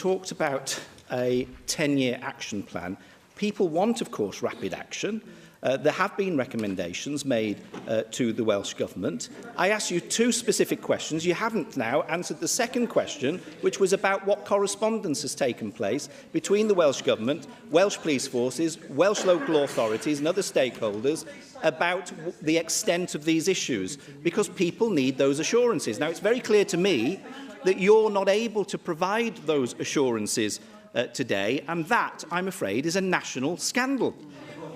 talked about a 10-year action plan. People want, of course, rapid action. There have been recommendations made to the Welsh Government. I asked you two specific questions. You haven't now answered the second question, which was about what correspondence has taken place between the Welsh Government, Welsh police forces, Welsh local authorities and other stakeholders about the extent of these issues, because people need those assurances. Now, it's very clear to me that you're not able to provide those assurances today, and that, I'm afraid, is a national scandal.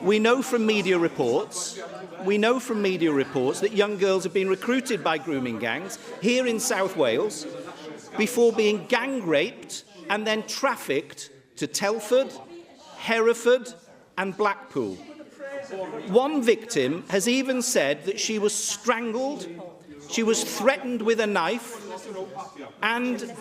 We know from media reports that young girls have been recruited by grooming gangs here in South Wales before being gang raped and then trafficked to Telford, Hereford and Blackpool. One victim has even said that she was strangled, she was threatened with a knife, and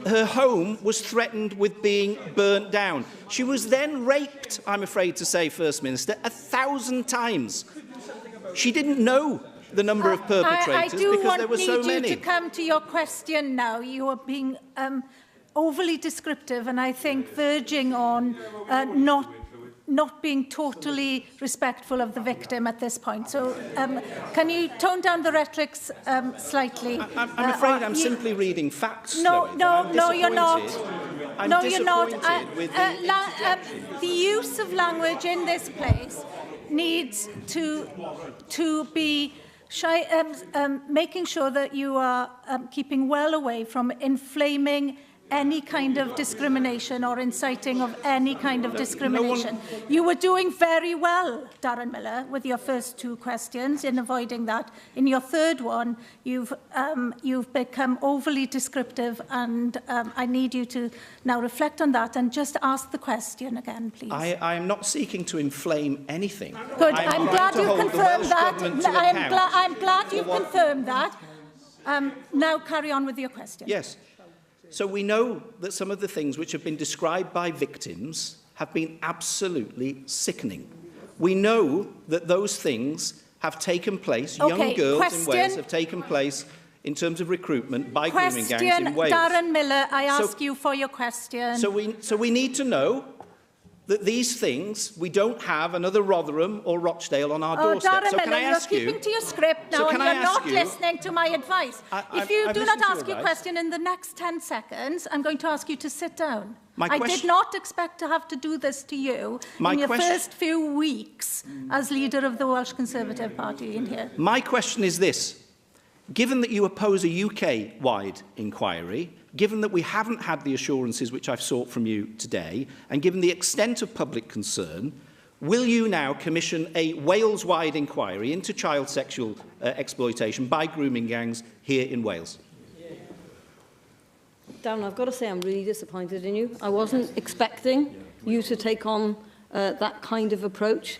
her home was threatened with being burnt down. She was then raped, I'm afraid to say, First Minister, 1,000 times. She didn't know the number of perpetrators because there were so many. I do need you to come to your question now. You are being overly descriptive and I think verging on not being totally respectful of the victim at this point. So can you tone down the rhetoric slightly? I'm afraid I'm simply reading facts. No, you're not. No, you're not. The use of language in this place needs to be making sure that you are keeping well away from inflaming any kind of discrimination or inciting of any kind of discrimination. You were doing very well, Darren Miller, with your first two questions in avoiding that. In your third one, you've become overly descriptive, and I need you to now reflect on that and just ask the question again, please. I am not seeking to inflame anything. Good. I'm glad you confirmed that. I'm glad you've confirmed that. Now carry on with your question. Yes. So we know that some of the things which have been described by victims have been absolutely sickening. We know that those things have taken place, young girls in Wales have taken place in terms of recruitment by grooming gangs in Wales. Darren Miller, I ask you for your question. So we need to know that these things, we don't have another Rotherham or Rochdale on our doorstep. Darren so can Miller, I ask you're keeping to your script now, so and you're not listening to my advice. If you do not ask your question in the next 10 seconds, I'm going to ask you to sit down. I did not expect to have to do this to you in your first few weeks as leader of the Welsh Conservative Party in here. My question is this. Given that you oppose a UK-wide inquiry, given that we haven't had the assurances which I've sought from you today, and given the extent of public concern, will you now commission a Wales-wide inquiry into child sexual exploitation by grooming gangs here in Wales? Darren, I've got to say I'm really disappointed in you. I wasn't expecting you to take on that kind of approach.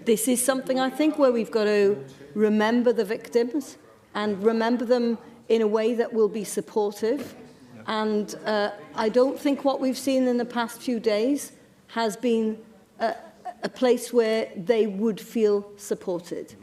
This is something, I think, where we've got to remember the victims and remember them in a way that will be supportive. And I don't think what we've seen in the past few days has been a place where they would feel supported.